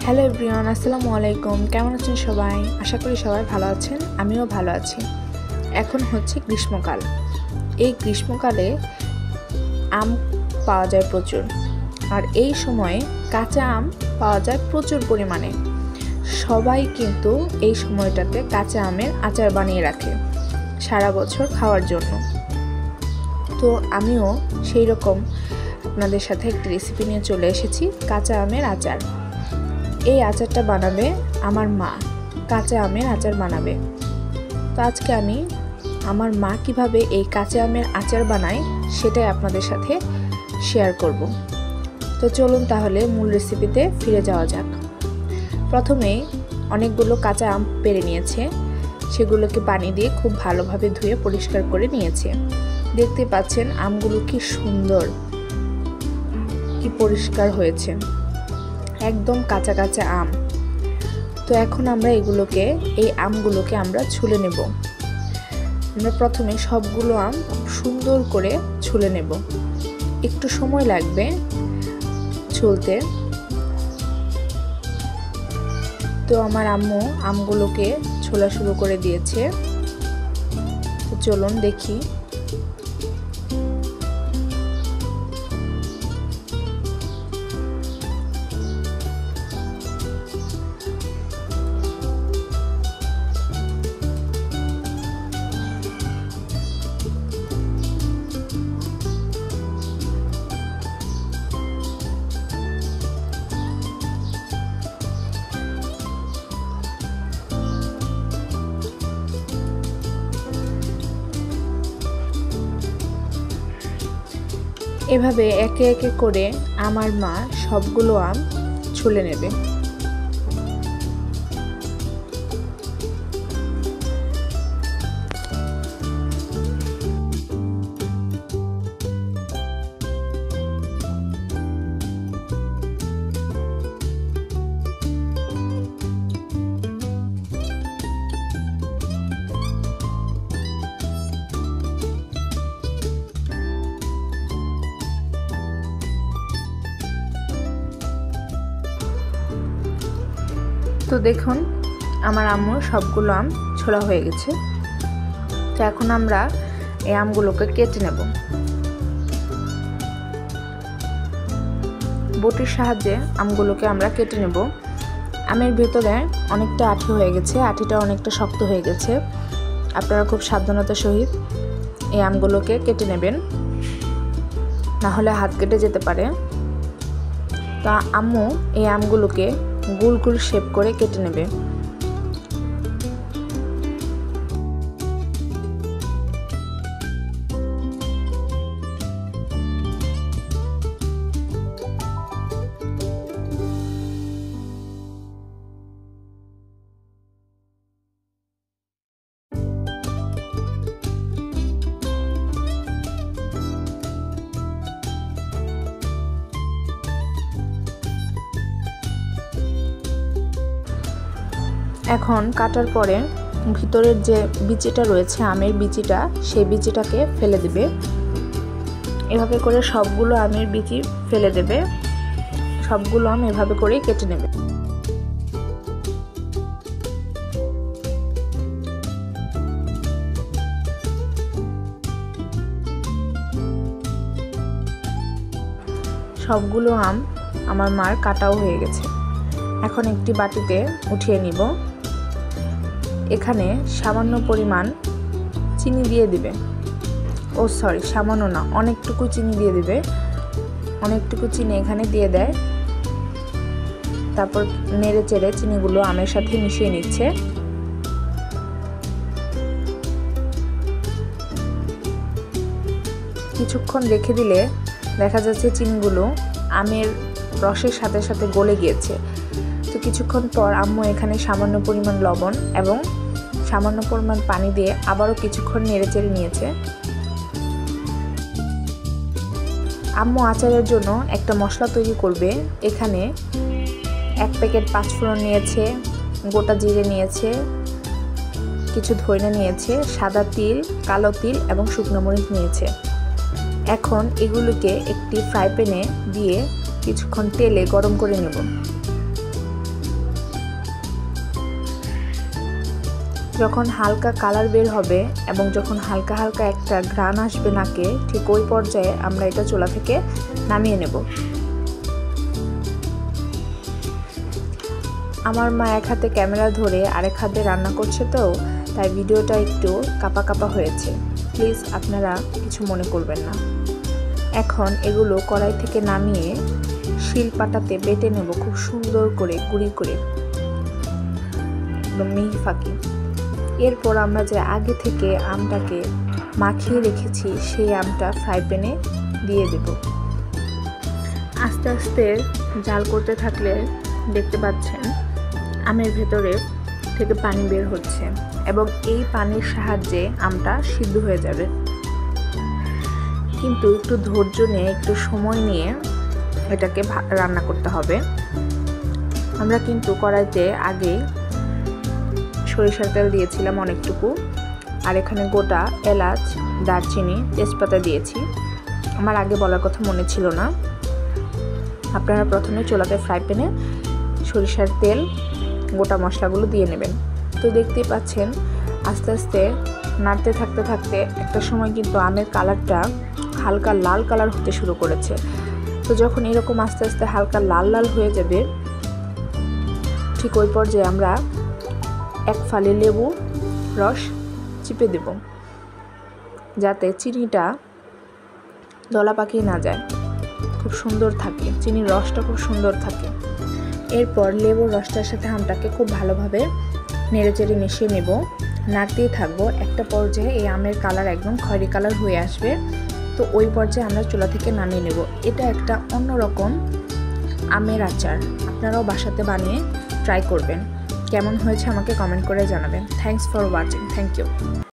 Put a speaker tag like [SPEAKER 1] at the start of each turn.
[SPEAKER 1] Hello everyone, আসসালামু আলাইকুম। কেমন আছেন সবাই? আশা করি সবাই ভালো আছেন, আমিও ভালো আছি। এখন হচ্ছে গ্রীষ্মকাল। এই গ্রীষ্মকালে আম পাওয়া যায় প্রচুর, আর এই সময়ে কাঁচা আম পাওয়া যায় প্রচুর পরিমাণে। সবাই কিন্তু এই সময়টাতে কাঁচা আমের আচার বানিয়ে রাখে সারা বছর খাওয়ার জন্য। তো আমিও সেই রকম আপনাদের সাথে একটি রেসিপি নিয়ে চলে এসেছি, কাঁচা আমের আচার। এই আচারটা বানাবে আমার মা, কাঁচা আমের আচার বানাবে। তো আজকে আমি আমার মা কিভাবে এই কাঁচা আমের আচার বানায় সেটাই আপনাদের সাথে শেয়ার করব। তো চলুন তাহলে মূল রেসিপিতে ফিরে যাওয়া যাক। প্রথমে অনেকগুলো কাঁচা আম পেড়ে নিয়েছে, সেগুলোকে পানি দিয়ে খুব ভালোভাবে ধুয়ে পরিষ্কার করে নিয়েছে। দেখতে পাচ্ছেন আমগুলো কি সুন্দর, কি পরিষ্কার হয়েছে, একদম কাঁচা কাঁচা আম। তো এখন আমরা এই আমগুলোকে আমরা ছুলে নেব। আমরা প্রথমে সবগুলো আম খুব সুন্দর করে ছুলে নেব, একটু সময় লাগবে ছুলতে। তো আমার আম্মু আমগুলোকে ছোলা শুরু করে দিয়েছে। তো চলুন দেখি। এভাবে একে একে করে আমার মা সবগুলো আম ছুলে নেবে। তো দেখুন আমার আম্মুর সবগুলো আম ছোলা হয়ে গেছে। তো এখন আমরা এই আমগুলোকে কেটে নেব। বটির সাহায্যে আমগুলোকে আমরা কেটে নেব। আমের ভেতরে অনেকটা আঠি হয়ে গেছে, আঠিটা অনেকটা শক্ত হয়ে গেছে। আপনারা খুব সাবধানতার সহিত এই আমগুলোকে কেটে নেবেন, না হলে হাত কেটে যেতে পারে। তা আম্মু এই আমগুলোকে গোল গোল শেপ করে কেটে নেবে। এখন কাটার পরে ভিতরের যে বিচিটা রয়েছে, আমের বিচিটা, সেই বিচিটাকে ফেলে দেবে। এভাবে করে সবগুলো আমের বিচি ফেলে দেবে। সবগুলো আম এভাবে করেই কেটে নেবে। সবগুলো আম আমার মার কাটাও হয়ে গেছে। এখন একটি বাটিতে উঠিয়ে নিব। এখানে সামান্য পরিমাণ চিনি দিয়ে দিবে। সামান্য না, অনেকটুকু চিনি দিয়ে দিবে। অনেকটুকু চিনি এখানে দিয়ে দেয়। তারপর নেড়ে চেড়ে চিনিগুলো আমের সাথে মিশিয়ে নিচ্ছে। কিছুক্ষণ রেখে দিলে দেখা যাচ্ছে চিনিগুলো আমের রসের সাথে সাথে গলে গিয়েছে। তো কিছুক্ষণ পর আম্মু এখানে সামান্য পরিমাণ লবণ এবং সামান্য পরিমাণ পানি দিয়ে আবারও কিছুক্ষণ নেড়েচেড়ে নিয়েছে। আম্মু আচারের জন্য একটা মশলা তৈরি করবে। এখানে 1 প্যাকেট 5 ফোড়ন নিয়েছে, গোটা জিরে নিয়েছে, কিছু ধইনা নিয়েছে, সাদা তিল, কালো তিল এবং শুকনো মরিচ নিয়েছে। এখন এগুলোকে একটি ফ্রাই প্যানে দিয়ে কিছুক্ষণ তেলে গরম করে নেব। যখন হালকা কালার বের হবে এবং যখন হালকা হালকা একটা ঘ্রাণ আসবে নাকে, ঠিক ওই পর্যায়ে আমরা এটা চুলা থেকে নামিয়ে নেব। আমার মা এক হাতে ক্যামেরা ধরে আরেক হাতে রান্না করছে, তো তাই ভিডিওটা একটু কাঁপা কাঁপা হয়েছে, প্লিজ আপনারা কিছু মনে করবেন না। এখন এগুলো কড়াই থেকে নামিয়ে শিলপাটাতে বেটে নেব খুব সুন্দর করে, গুঁড়ি করে, একদম মিহি ফাঁকি। এরপর আমরা যে আগে থেকে আমটাকে মাখিয়ে রেখেছি সেই আমটা ফ্রাই প্যানে দিয়ে দেব। আস্তে আস্তে জাল করতে থাকলে দেখতে পাচ্ছেন আমের ভেতরে থেকে পানি বের হচ্ছে এবং এই পানির সাহায্যে আমটা সিদ্ধ হয়ে যাবে। কিন্তু একটু ধৈর্য নিয়ে, একটু সময় নিয়ে এটাকে রান্না করতে হবে। আমরা কিন্তু কড়াইতে আগেই সরিষার তেল দিয়েছিলাম অনেকটুকু, আর এখানে গোটা এলাচ, দারচিনি, তেজপাতা দিয়েছি। আমার আগে বলার কথা মনে ছিল না। আপনারা প্রথমে চুলাতে ফ্রাই প্যানে সরিষার তেল, গোটা মশলাগুলো দিয়ে নেবেন। তো দেখতেই পাচ্ছেন আস্তে আস্তে নাড়তে থাকতে থাকতে একটা সময় কিন্তু আমের কালারটা হালকা লাল কালার হতে শুরু করেছে। তো যখন এরকম আস্তে আস্তে হালকা লাল লাল হয়ে যাবে, ঠিক ওই পর্যায়ে আমরা এক ফালি লেবু রস চিপে দেব, যাতে চিনিটা দলা পাকিয়ে না যায়, খুব সুন্দর থাকে, চিনির রসটা খুব সুন্দর থাকে। এরপর লেবুর রসটার সাথে আমটাকে খুব ভালোভাবে নেড়েচেড়ে মিশিয়ে নেব, নাড়তেই থাকবো। একটা পর্যায়ে এই আমের কালার একদম খয়েরি কালার হয়ে আসবে, তো ওই পর্যায়ে আমরা চুলা থেকে নামিয়ে নেব। এটা একটা অন্যরকম আমের আচার, আপনারাও বাসাতে বানিয়ে ট্রাই করবেন। কেমন হয়েছে আমাকে কমেন্ট করে জানাবেন। Thanks for watching. Thank you.